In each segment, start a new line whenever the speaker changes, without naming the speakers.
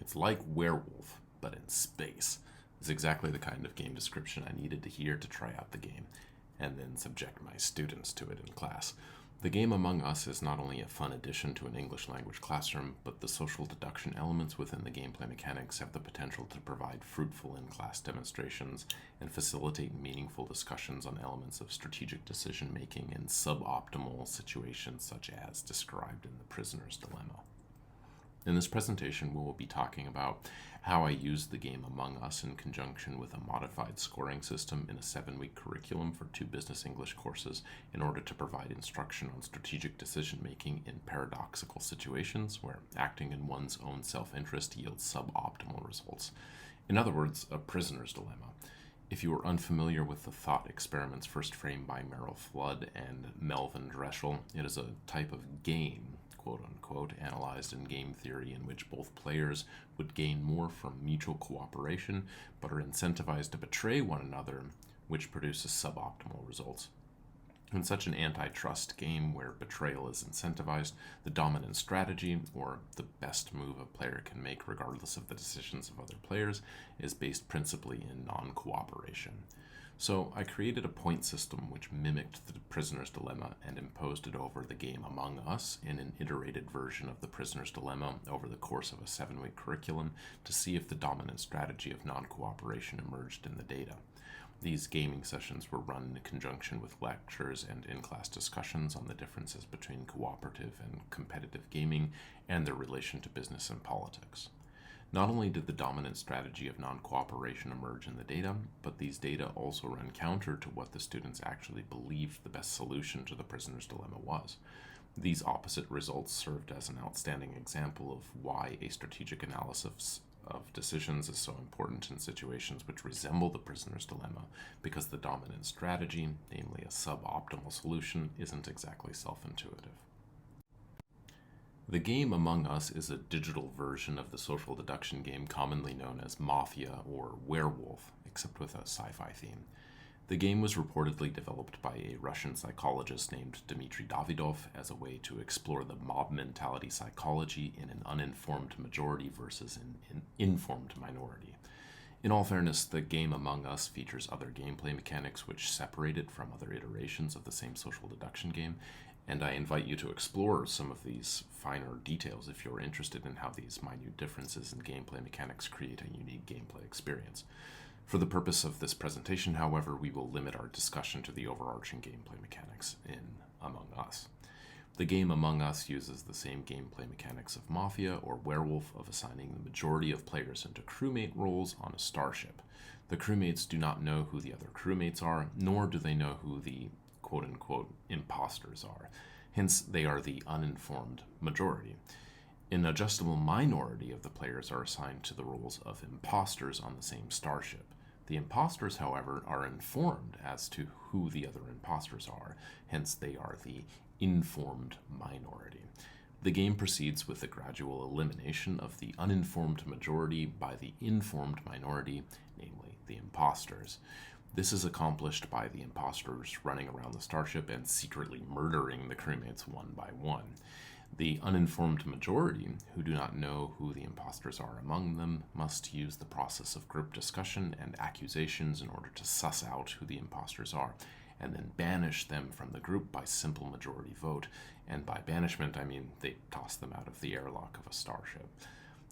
It's like werewolf, but in space. It's exactly the kind of game description I needed to hear to try out the game, and then subject my students to it in class. The game Among Us is not only a fun addition to an English language classroom, but the social deduction elements within the gameplay mechanics have the potential to provide fruitful in-class demonstrations and facilitate meaningful discussions on elements of strategic decision-making in suboptimal situations such as described in the prisoner's dilemma. In this presentation, we will be talking about how I used the game Among Us in conjunction with a modified scoring system in a 7-week curriculum for 2 business English courses in order to provide instruction on strategic decision-making in paradoxical situations where acting in one's own self-interest yields suboptimal results. In other words, a prisoner's dilemma. If you are unfamiliar with the thought experiments first framed by Merrill Flood and Melvin Dreschel, it is a type of game, quote-unquote, analyzed in game theory in which both players would gain more from mutual cooperation but are incentivized to betray one another, which produces suboptimal results. In such an antitrust game where betrayal is incentivized, the dominant strategy, or the best move a player can make regardless of the decisions of other players, is based principally in non-cooperation. So I created a point system which mimicked the prisoner's dilemma and imposed it over the game Among Us in an iterated version of the prisoner's dilemma over the course of a 7-week curriculum to see if the dominant strategy of non-cooperation emerged in the data. These gaming sessions were run in conjunction with lectures and in-class discussions on the differences between cooperative and competitive gaming and their relation to business and politics. Not only did the dominant strategy of non-cooperation emerge in the data, but these data also ran counter to what the students actually believed the best solution to the prisoner's dilemma was. These opposite results served as an outstanding example of why a strategic analysis of decisions is so important in situations which resemble the prisoner's dilemma, because the dominant strategy, namely a suboptimal solution, isn't exactly self-intuitive. The game Among Us is a digital version of the social deduction game commonly known as Mafia or Werewolf, except with a sci-fi theme. The game was reportedly developed by a Russian psychologist named Dmitry Davidov as a way to explore the mob mentality psychology in an uninformed majority versus an informed minority. In all fairness, the game Among Us features other gameplay mechanics which separate it from other iterations of the same social deduction game, and I invite you to explore some of these finer details if you're interested in how these minute differences in gameplay mechanics create a unique gameplay experience. For the purpose of this presentation, however, we will limit our discussion to the overarching gameplay mechanics in Among Us. The game Among Us uses the same gameplay mechanics of Mafia or Werewolf of assigning the majority of players into crewmate roles on a starship. The crewmates do not know who the other crewmates are, nor do they know who the quote-unquote imposters are. Hence, they are the uninformed majority. An adjustable minority of the players are assigned to the roles of imposters on the same starship. The imposters, however, are informed as to who the other imposters are, hence they are the informed minority. The game proceeds with the gradual elimination of the uninformed majority by the informed minority, namely the imposters. This is accomplished by the imposters running around the starship and secretly murdering the crewmates one by one. The uninformed majority, who do not know who the imposters are among them, must use the process of group discussion and accusations in order to suss out who the imposters are, and then banish them from the group by simple majority vote. And by banishment, I mean they toss them out of the airlock of a starship.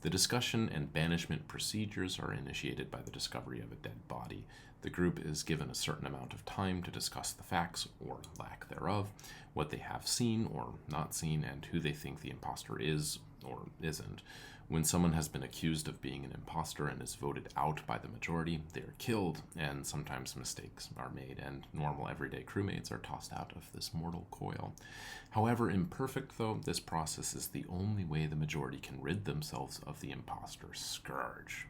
The discussion and banishment procedures are initiated by the discovery of a dead body. The group is given a certain amount of time to discuss the facts, or lack thereof, what they have seen or not seen, and who they think the imposter is or isn't. When someone has been accused of being an imposter and is voted out by the majority, they are killed, and sometimes mistakes are made, and normal everyday crewmates are tossed out of this mortal coil. However imperfect, though, this process is the only way the majority can rid themselves of the imposter's scourge.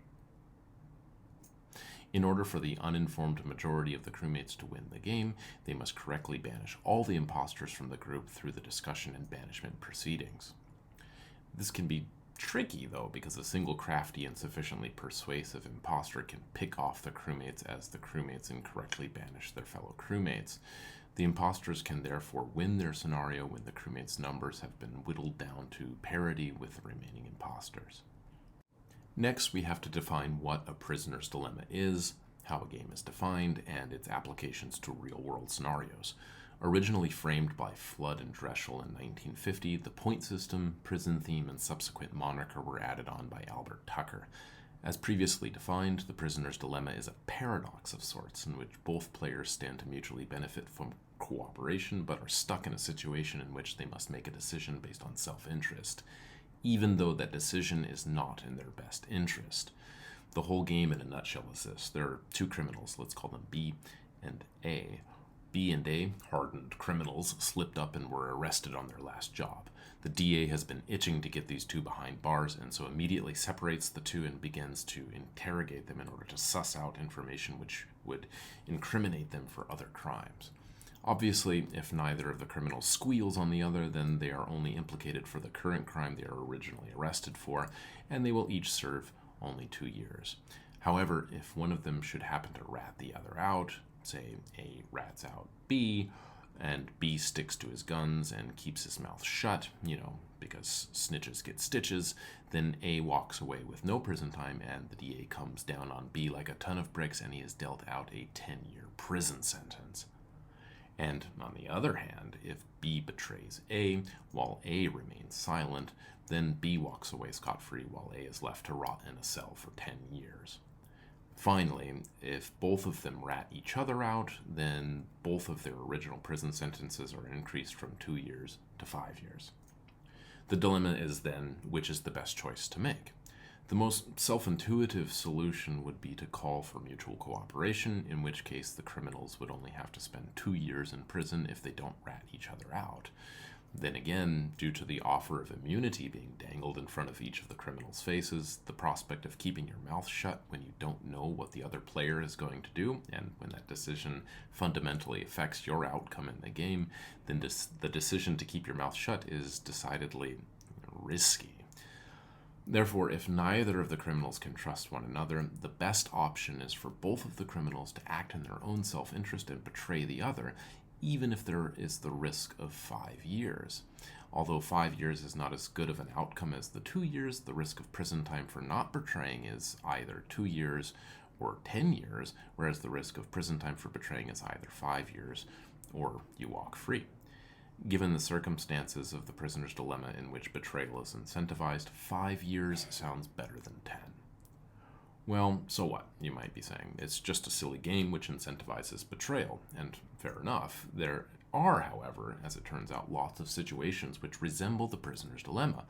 In order for the uninformed majority of the crewmates to win the game, they must correctly banish all the imposters from the group through the discussion and banishment proceedings. This can be tricky, though, because a single crafty and sufficiently persuasive imposter can pick off the crewmates as the crewmates incorrectly banish their fellow crewmates. The imposters can therefore win their scenario when the crewmates' numbers have been whittled down to parity with the remaining imposters. Next, we have to define what a prisoner's dilemma is, how a game is defined, and its applications to real-world scenarios. Originally framed by Flood and Dreschel in 1950, the point system, prison theme, and subsequent moniker were added on by Albert Tucker. As previously defined, the prisoner's dilemma is a paradox of sorts in which both players stand to mutually benefit from cooperation but are stuck in a situation in which they must make a decision based on self-interest, even though that decision is not in their best interest. The whole game in a nutshell is this. There are two criminals, let's call them B and A. B and A, hardened criminals, slipped up and were arrested on their last job. The DA has been itching to get these two behind bars, and so immediately separates the two and begins to interrogate them in order to suss out information which would incriminate them for other crimes. Obviously, if neither of the criminals squeals on the other, then they are only implicated for the current crime they are originally arrested for, and they will each serve only 2 years. However, if one of them should happen to rat the other out, say A rats out B, and B sticks to his guns and keeps his mouth shut, because snitches get stitches, then A walks away with no prison time, and the DA comes down on B like a ton of bricks, and he is dealt out a 10-year prison sentence. And on the other hand, if B betrays A while A remains silent, then B walks away scot-free while A is left to rot in a cell for 10 years. Finally, if both of them rat each other out, then both of their original prison sentences are increased from 2 years to 5 years. The dilemma is then, which is the best choice to make? The most self-intuitive solution would be to call for mutual cooperation, in which case the criminals would only have to spend 2 years in prison if they don't rat each other out. Then again, due to the offer of immunity being dangled in front of each of the criminals' faces, the prospect of keeping your mouth shut when you don't know what the other player is going to do, and when that decision fundamentally affects your outcome in the game, then the decision to keep your mouth shut is decidedly risky. Therefore, if neither of the criminals can trust one another, the best option is for both of the criminals to act in their own self-interest and betray the other, even if there is the risk of 5 years. Although 5 years is not as good of an outcome as the 2 years, the risk of prison time for not betraying is either 2 years or 10 years, whereas the risk of prison time for betraying is either 5 years or you walk free. Given the circumstances of the prisoner's dilemma in which betrayal is incentivized, 5 years sounds better than 10. Well, so what, you might be saying. It's just a silly game which incentivizes betrayal, and fair enough. There are, however, as it turns out, lots of situations which resemble the prisoner's dilemma.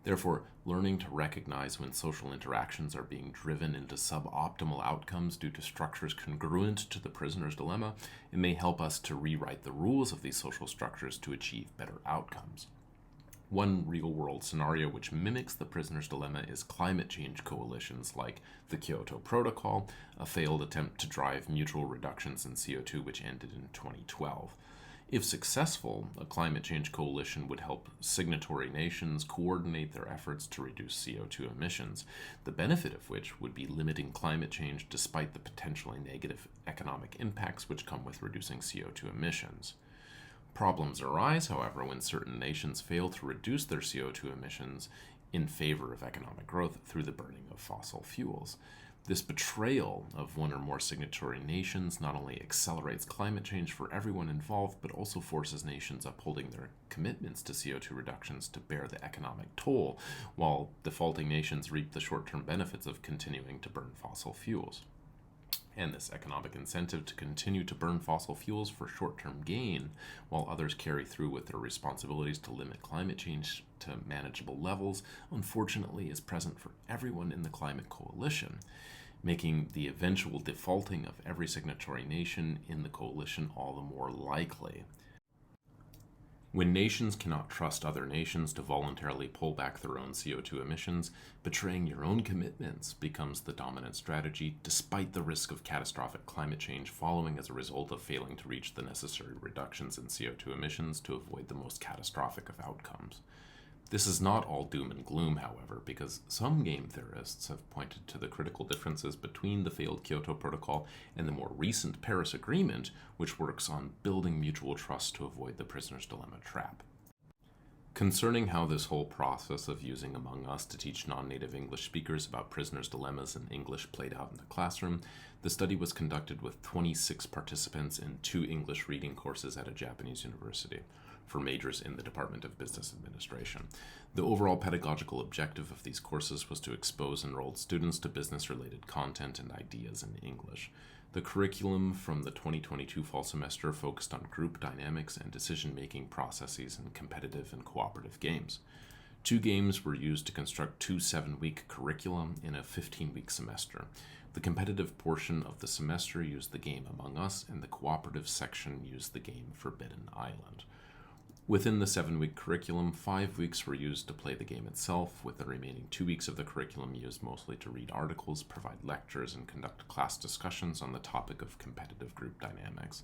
Therefore, learning to recognize when social interactions are being driven into suboptimal outcomes due to structures congruent to the prisoner's dilemma, it may help us to rewrite the rules of these social structures to achieve better outcomes. One real-world scenario which mimics the prisoner's dilemma is climate change coalitions like the Kyoto Protocol, a failed attempt to drive mutual reductions in CO2 which ended in 2012. If successful, a climate change coalition would help signatory nations coordinate their efforts to reduce CO2 emissions, the benefit of which would be limiting climate change despite the potentially negative economic impacts which come with reducing CO2 emissions. Problems arise, however, when certain nations fail to reduce their CO2 emissions in favor of economic growth through the burning of fossil fuels. This betrayal of one or more signatory nations not only accelerates climate change for everyone involved, but also forces nations upholding their commitments to CO2 reductions to bear the economic toll, while defaulting nations reap the short-term benefits of continuing to burn fossil fuels. And this economic incentive to continue to burn fossil fuels for short-term gain, while others carry through with their responsibilities to limit climate change to manageable levels, unfortunately is present for everyone in the climate coalition, making the eventual defaulting of every signatory nation in the coalition all the more likely. When nations cannot trust other nations to voluntarily pull back their own CO2 emissions, betraying your own commitments becomes the dominant strategy, despite the risk of catastrophic climate change following as a result of failing to reach the necessary reductions in CO2 emissions to avoid the most catastrophic of outcomes. This is not all doom and gloom, however, because some game theorists have pointed to the critical differences between the failed Kyoto Protocol and the more recent Paris Agreement, which works on building mutual trust to avoid the prisoner's dilemma trap. Concerning how this whole process of using Among Us to teach non-native English speakers about prisoners' dilemmas in English played out in the classroom, the study was conducted with 26 participants in 2 English reading courses at a Japanese university for majors in the Department of Business Administration. The overall pedagogical objective of these courses was to expose enrolled students to business-related content and ideas in English. The curriculum from the 2022 fall semester focused on group dynamics and decision-making processes in competitive and cooperative games. 2 games were used to construct 2 7-week curriculum in a 15-week semester. The competitive portion of the semester used the game Among Us, and the cooperative section used the game Forbidden Island. Within the 7-week curriculum, 5 weeks were used to play the game itself, with the remaining 2 weeks of the curriculum used mostly to read articles, provide lectures, and conduct class discussions on the topic of competitive group dynamics.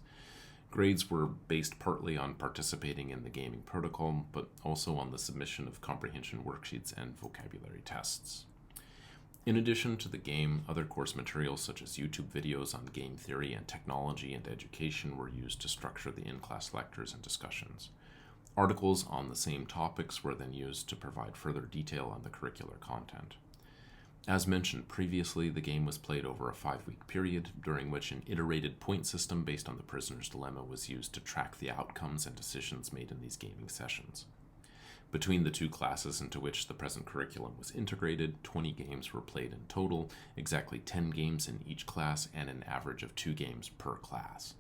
Grades were based partly on participating in the gaming protocol, but also on the submission of comprehension worksheets and vocabulary tests. In addition to the game, other course materials such as YouTube videos on game theory and technology and education were used to structure the in-class lectures and discussions. Articles on the same topics were then used to provide further detail on the curricular content. As mentioned previously, the game was played over a 5-week period, during which an iterated point system based on the prisoner's dilemma was used to track the outcomes and decisions made in these gaming sessions. Between the 2 classes into which the present curriculum was integrated, 20 games were played in total, exactly 10 games in each class, and an average of 2 games per class.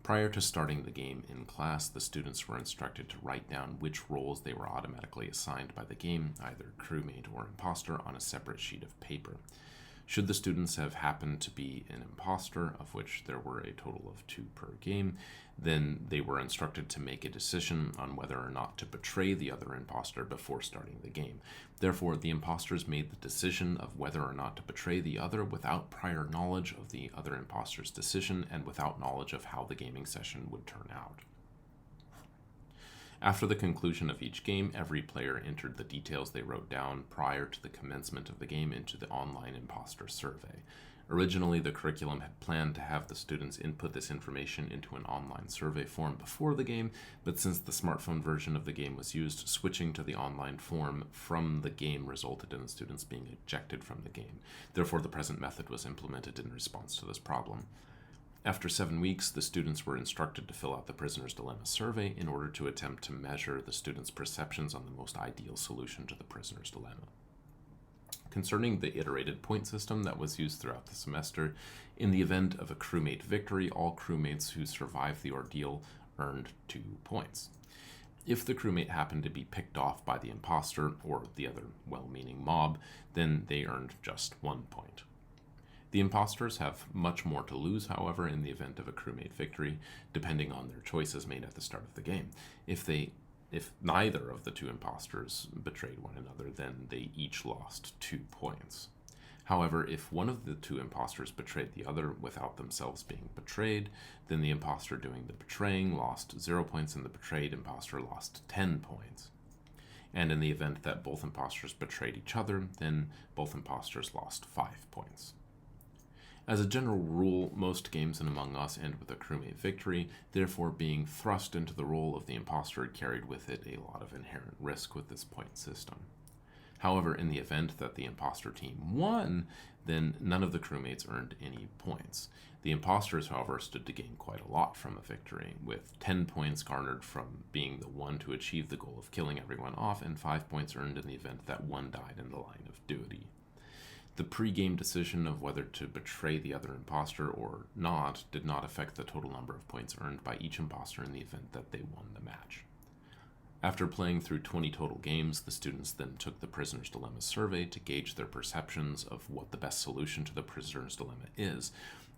Prior to starting the game in class, the students were instructed to write down which roles they were automatically assigned by the game, either crewmate or imposter, on a separate sheet of paper. Should the students have happened to be an imposter, of which there were a total of 2 per game, then they were instructed to make a decision on whether or not to betray the other imposter before starting the game. Therefore, the imposters made the decision of whether or not to betray the other without prior knowledge of the other imposter's decision and without knowledge of how the gaming session would turn out. After the conclusion of each game, every player entered the details they wrote down prior to the commencement of the game into the online imposter survey. Originally, the curriculum had planned to have the students input this information into an online survey form before the game, but since the smartphone version of the game was used, switching to the online form from the game resulted in the students being ejected from the game. Therefore, the present method was implemented in response to this problem. After 7 weeks, the students were instructed to fill out the prisoner's dilemma survey in order to attempt to measure the students' perceptions on the most ideal solution to the prisoner's dilemma. Concerning the iterated point system that was used throughout the semester, in the event of a crewmate victory, all crewmates who survived the ordeal earned 2 points. If the crewmate happened to be picked off by the imposter or the other well-meaning mob, then they earned just 1 point. The imposters have much more to lose, however, in the event of a crewmate victory, depending on their choices made at the start of the game. If neither of the 2 imposters betrayed one another, then they each lost 2 points. However, if one of the 2 imposters betrayed the other without themselves being betrayed, then the imposter doing the betraying lost 0 points and the betrayed imposter lost 10 points. And in the event that both imposters betrayed each other, then both imposters lost 5 points. As a general rule, most games in Among Us end with a crewmate victory, therefore being thrust into the role of the imposter carried with it a lot of inherent risk with this point system. However, in the event that the imposter team won, then none of the crewmates earned any points. The imposters, however, stood to gain quite a lot from a victory, with 10 points garnered from being the one to achieve the goal of killing everyone off, and 5 points earned in the event that one died in the line of duty. The pre-game decision of whether to betray the other imposter or not did not affect the total number of points earned by each imposter in the event that they won the match. After playing through 20 total games, the students then took the prisoner's dilemma survey to gauge their perceptions of what the best solution to the prisoner's dilemma is,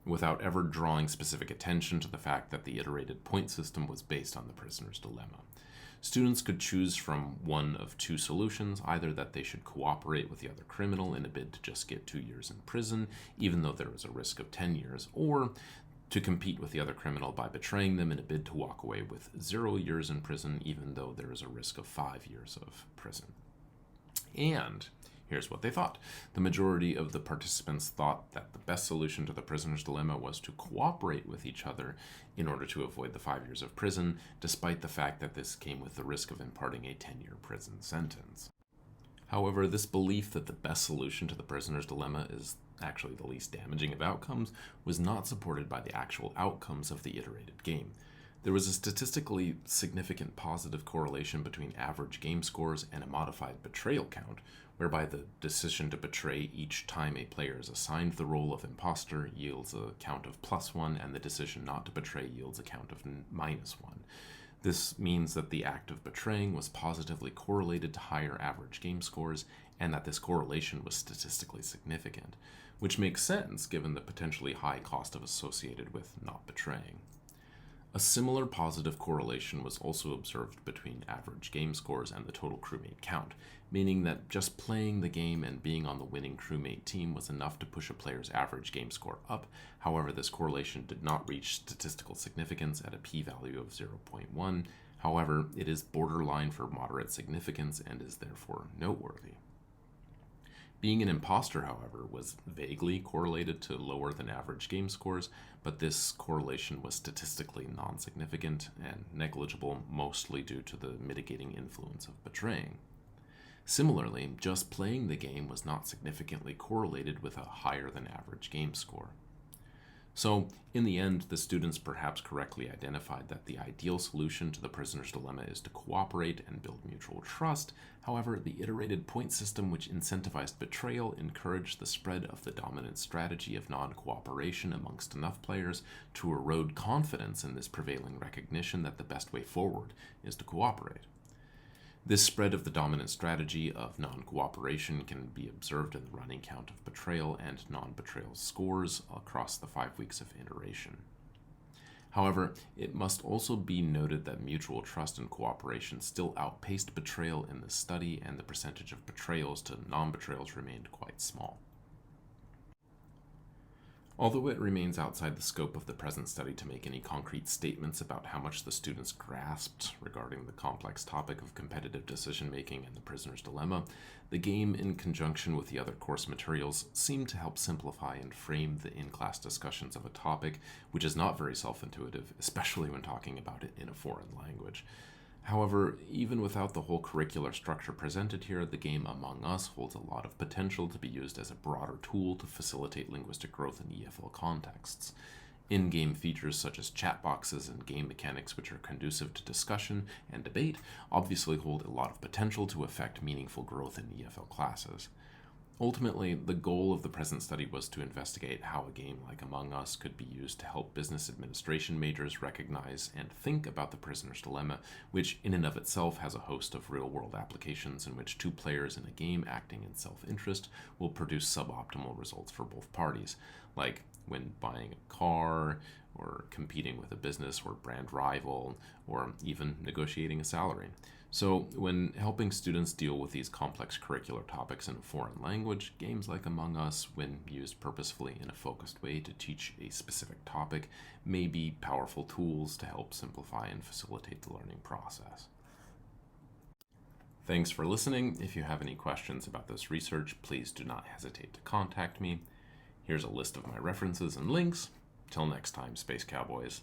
without ever drawing specific attention to the fact that the iterated point system was based on the prisoner's dilemma. Students could choose from one of 2 solutions, either that they should cooperate with the other criminal in a bid to just get 2 years in prison, even though there was a risk of 10 years, or to compete with the other criminal by betraying them in a bid to walk away with 0 years in prison, even though there is a risk of 5 years of prison. And Here's what they thought. The majority of the participants thought that the best solution to the prisoner's dilemma was to cooperate with each other in order to avoid the 5 years of prison, despite the fact that this came with the risk of imparting a 10-year prison sentence. However, this belief that the best solution to the prisoner's dilemma is actually the least damaging of outcomes was not supported by the actual outcomes of the iterated game. There was a statistically significant positive correlation between average game scores and a modified betrayal count, whereby the decision to betray each time a player is assigned the role of imposter yields a count of +1, and the decision not to betray yields a count of -1. This means that the act of betraying was positively correlated to higher average game scores, and that this correlation was statistically significant, which makes sense given the potentially high cost associated with not betraying. A similar positive correlation was also observed between average game scores and the total crewmate count, meaning that just playing the game and being on the winning crewmate team was enough to push a player's average game score up. However, this correlation did not reach statistical significance at a p-value of 0.1. However, it is borderline for moderate significance and is therefore noteworthy. Being an imposter, however, was vaguely correlated to lower than average game scores, but this correlation was statistically non-significant and negligible, mostly due to the mitigating influence of betraying. Similarly, just playing the game was not significantly correlated with a higher than average game score. So, in the end, the students perhaps correctly identified that the ideal solution to the prisoner's dilemma is to cooperate and build mutual trust. However, the iterated point system which incentivized betrayal encouraged the spread of the dominant strategy of non-cooperation amongst enough players to erode confidence in this prevailing recognition that the best way forward is to cooperate. This spread of the dominant strategy of non-cooperation can be observed in the running count of betrayal and non-betrayal scores across the 5 weeks of iteration. However, it must also be noted that mutual trust and cooperation still outpaced betrayal in the study, and the percentage of betrayals to non-betrayals remained quite small. Although it remains outside the scope of the present study to make any concrete statements about how much the students grasped regarding the complex topic of competitive decision-making and the prisoner's dilemma, the game, in conjunction with the other course materials, seemed to help simplify and frame the in-class discussions of a topic which is not very self-intuitive, especially when talking about it in a foreign language. However, even without the whole curricular structure presented here, the game Among Us holds a lot of potential to be used as a broader tool to facilitate linguistic growth in EFL contexts. In-game features such as chat boxes and game mechanics which are conducive to discussion and debate obviously hold a lot of potential to affect meaningful growth in EFL classes. Ultimately, the goal of the present study was to investigate how a game like Among Us could be used to help business administration majors recognize and think about the prisoner's dilemma, which in and of itself has a host of real-world applications in which two players in a game acting in self-interest will produce suboptimal results for both parties, like when buying a car, or competing with a business or brand rival, or even negotiating a salary. So, when helping students deal with these complex curricular topics in a foreign language, games like Among Us, when used purposefully in a focused way to teach a specific topic, may be powerful tools to help simplify and facilitate the learning process. Thanks for listening. If you have any questions about this research, please do not hesitate to contact me. Here's a list of my references and links. Till next time, Space Cowboys.